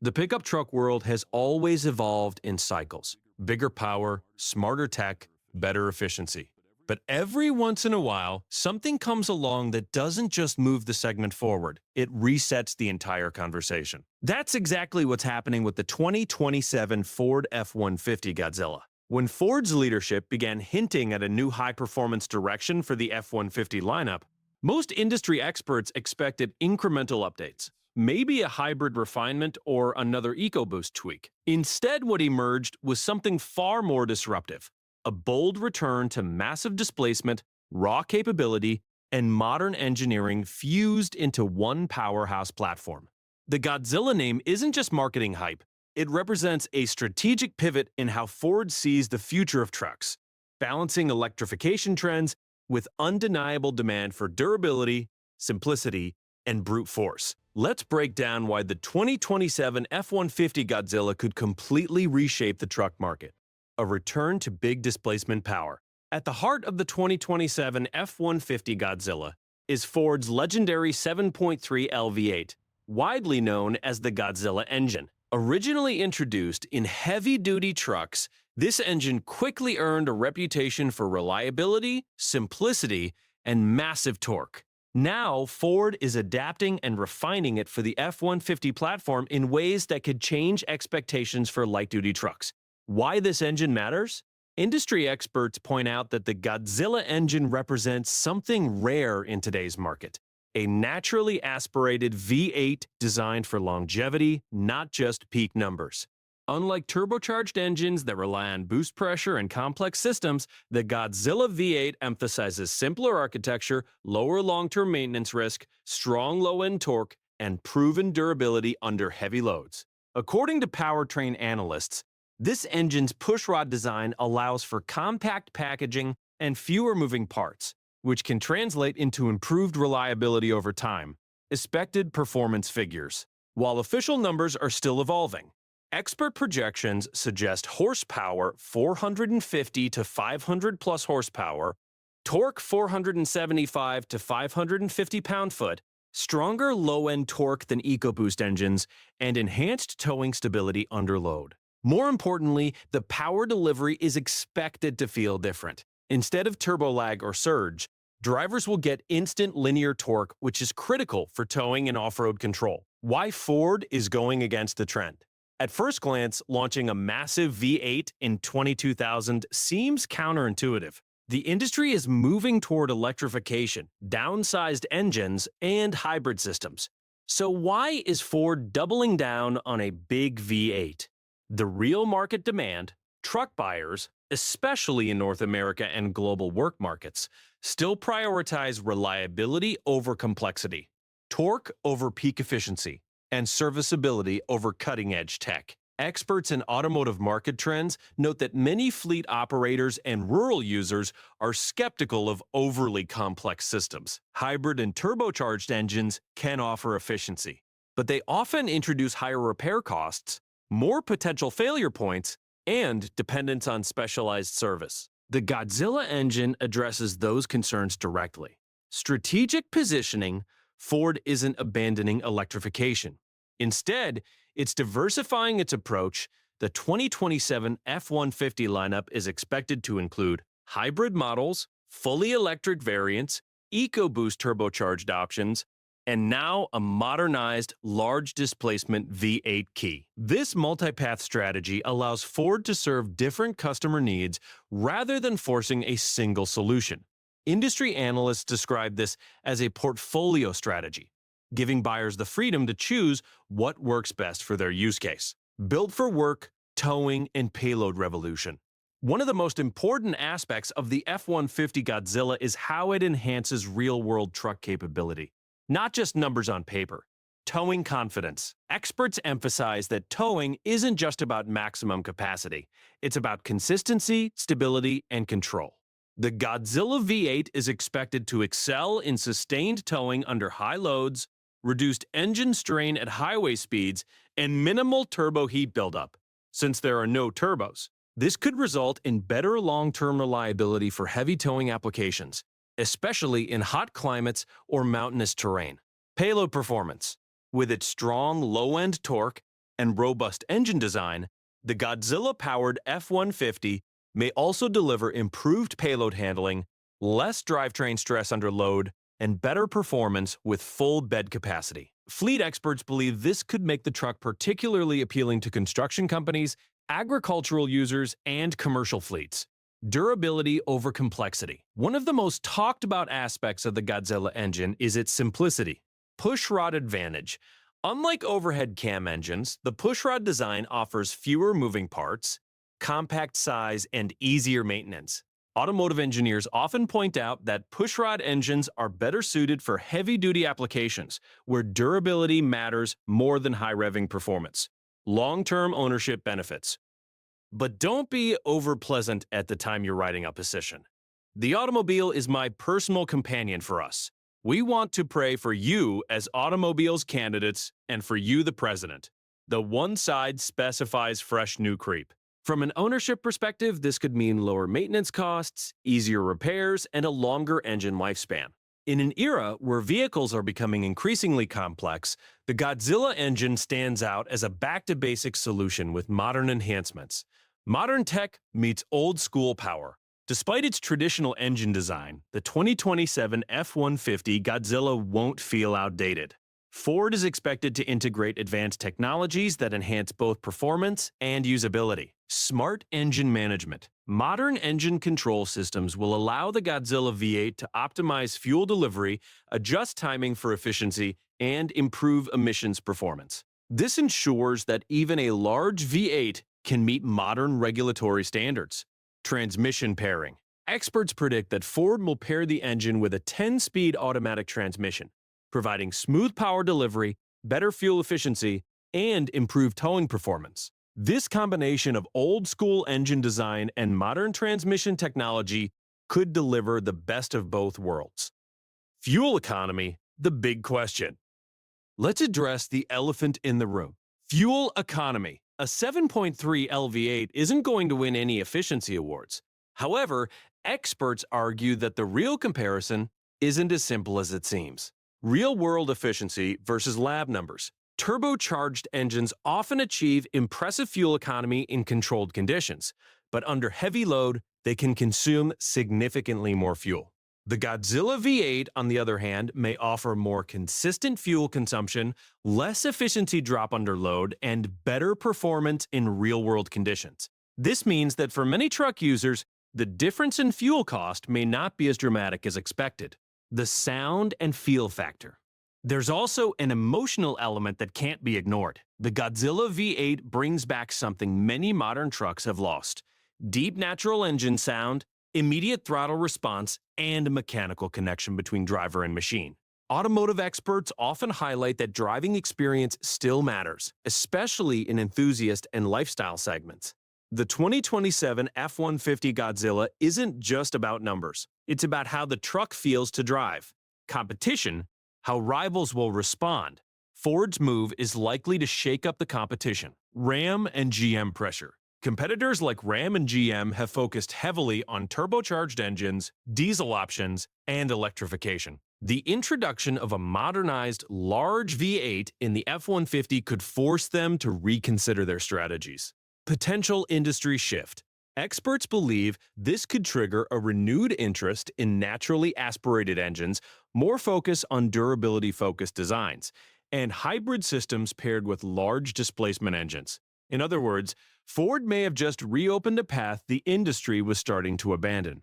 The pickup truck world has always evolved in cycles: bigger power, smarter tech, better efficiency. But every once in a while, something comes along that doesn't just move the segment forward, it resets the entire conversation. That's exactly what's happening with the 2027 Ford F-150 Godzilla. When Ford's leadership began hinting at a new high-performance direction for the F-150 lineup, most industry experts expected incremental updates, maybe a hybrid refinement or another EcoBoost tweak. Instead, what emerged was something far more disruptive: a bold return to massive displacement, raw capability, and modern engineering fused into one powerhouse platform. The Godzilla name isn't just marketing hype, it represents a strategic pivot in how Ford sees the future of trucks, balancing electrification trends with undeniable demand for durability, simplicity, and brute force. Let's break down why the 2027 F-150 Godzilla could completely reshape the truck market. A return to big displacement power. At the heart of the 2027 F-150 Godzilla is Ford's legendary 7.3L V8, widely known as the Godzilla engine. Originally introduced in heavy-duty trucks, this engine quickly earned a reputation for reliability, simplicity, and massive torque. Now, Ford is adapting and refining it for the F-150 platform in ways that could change expectations for light-duty trucks. Why this engine matters? Industry experts point out that the Godzilla engine represents something rare in today's market: a naturally aspirated V8 designed for longevity, not just peak numbers. Unlike turbocharged engines that rely on boost pressure and complex systems, the Godzilla V8 emphasizes simpler architecture, lower long-term maintenance risk, strong low-end torque, and proven durability under heavy loads. According to powertrain analysts, this engine's pushrod design allows for compact packaging and fewer moving parts, which can translate into improved reliability over time. Expected performance figures. While official numbers are still evolving, expert projections suggest horsepower 450 to 500 plus horsepower, torque 475 to 550 pound-foot, stronger low-end torque than EcoBoost engines, and enhanced towing stability under load. More importantly, the power delivery is expected to feel different. Instead of turbo lag or surge, drivers will get instant linear torque, which is critical for towing and off-road control. Why Ford is going against the trend? At first glance, launching a massive V8 in 22,000 seems counterintuitive. The industry is moving toward electrification, downsized engines, and hybrid systems. So why is Ford doubling down on a big V8? The real market demand: truck buyers, especially in North America and global work markets, still prioritize reliability over complexity, torque over peak efficiency, and serviceability over cutting-edge tech. Experts in automotive market trends note that many fleet operators and rural users are skeptical of overly complex systems. Hybrid and turbocharged engines can offer efficiency, but they often introduce higher repair costs, more potential failure points, and dependence on specialized service. The Godzilla engine addresses those concerns directly. Strategic positioning: Ford isn't abandoning electrification. Instead, it's diversifying its approach. The 2027 F-150 lineup is expected to include hybrid models, fully electric variants, EcoBoost turbocharged options, and now a modernized, large displacement V8 key. This multipath strategy allows Ford to serve different customer needs rather than forcing a single solution. Industry analysts describe this as a portfolio strategy, giving buyers the freedom to choose what works best for their use case. Built for work, towing, and payload revolution. One of the most important aspects of the F-150 Godzilla is how it enhances real-world truck capability. Not just numbers on paper. Towing confidence. Experts emphasize that towing isn't just about maximum capacity. It's about consistency, stability, and control. The Godzilla V8 is expected to excel in sustained towing under high loads, reduced engine strain at highway speeds, and minimal turbo heat buildup. Since there are no turbos, this could result in better long-term reliability for heavy towing applications, especially in hot climates or mountainous terrain. Payload performance. With its strong low-end torque, and robust engine design, the Godzilla-powered F-150 may also deliver improved payload handling, less drivetrain stress under load, and better performance with full bed capacity. Fleet experts believe this could make the truck particularly appealing to construction companies, agricultural users, and commercial fleets. Durability over complexity. One of the most talked about aspects of the Godzilla engine is its simplicity. Pushrod advantage. Unlike overhead cam engines, the pushrod design offers fewer moving parts, compact size, and easier maintenance. Automotive engineers often point out that pushrod engines are better suited for heavy-duty applications, where durability matters more than high-revving performance. Long-term ownership benefits. But don't be over-pleasant at the time you're writing a position. The automobile is my personal companion for us. We want to pray for you as automobiles candidates and for you, the president. The one side specifies fresh new creep. From an ownership perspective, this could mean lower maintenance costs, easier repairs, and a longer engine lifespan. In an era where vehicles are becoming increasingly complex, the Godzilla engine stands out as a back-to-basics solution with modern enhancements. Modern tech meets old-school power. Despite its traditional engine design, the 2027 F-150 Godzilla won't feel outdated. Ford is expected to integrate advanced technologies that enhance both performance and usability. Smart engine management. Modern engine control systems will allow the Godzilla V8 to optimize fuel delivery, adjust timing for efficiency, and improve emissions performance. This ensures that even a large V8 can meet modern regulatory standards. Transmission pairing. Experts predict that Ford will pair the engine with a 10-speed automatic transmission, providing smooth power delivery, better fuel efficiency, and improved towing performance. This combination of old-school engine design and modern transmission technology could deliver the best of both worlds. Fuel economy, the big question. Let's address the elephant in the room. Fuel economy. A 7.3 LV8 isn't going to win any efficiency awards. However, experts argue that the real comparison isn't as simple as it seems. Real-world efficiency versus lab numbers. Turbocharged engines often achieve impressive fuel economy in controlled conditions, but under heavy load, they can consume significantly more fuel. The Godzilla V8, on the other hand, may offer more consistent fuel consumption, less efficiency drop under load, and better performance in real-world conditions. This means that for many truck users, the difference in fuel cost may not be as dramatic as expected. The sound and feel factor. There's also an emotional element that can't be ignored. The Godzilla V8 brings back something many modern trucks have lost: deep natural engine sound, immediate throttle response, and a mechanical connection between driver and machine. Automotive experts often highlight that driving experience still matters, especially in enthusiast and lifestyle segments. The 2027 F-150 Godzilla isn't just about numbers. It's about how the truck feels to drive. Competition, how rivals will respond. Ford's move is likely to shake up the competition. Ram and GM pressure. Competitors like Ram and GM have focused heavily on turbocharged engines, diesel options, and electrification. The introduction of a modernized, large V8 in the F-150 could force them to reconsider their strategies. Potential industry shift. Experts believe this could trigger a renewed interest in naturally aspirated engines, more focus on durability-focused designs, and hybrid systems paired with large displacement engines. In other words, Ford may have just reopened a path the industry was starting to abandon.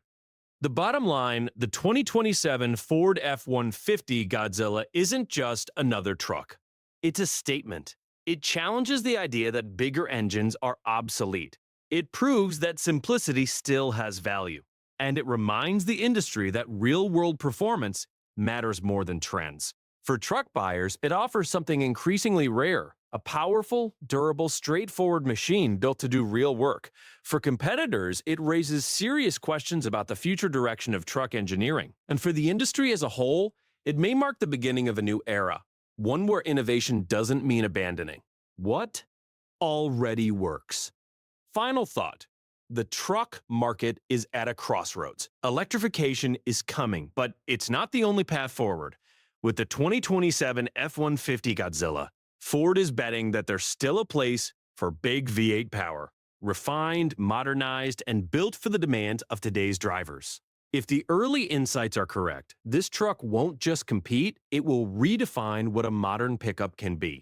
The bottom line, the 2027 Ford F-150 Godzilla isn't just another truck. It's a statement. It challenges the idea that bigger engines are obsolete. It proves that simplicity still has value. And it reminds the industry that real-world performance matters more than trends. For truck buyers, it offers something increasingly rare: a powerful, durable, straightforward machine built to do real work. For competitors, it raises serious questions about the future direction of truck engineering. And for the industry as a whole, it may mark the beginning of a new era, one where innovation doesn't mean abandoning what already works. Final thought. The truck market is at a crossroads. Electrification is coming, but it's not the only path forward. With the 2027 F-150 Godzilla, Ford is betting that there's still a place for big V8 power, refined, modernized, and built for the demands of today's drivers. If the early insights are correct, this truck won't just compete, it will redefine what a modern pickup can be.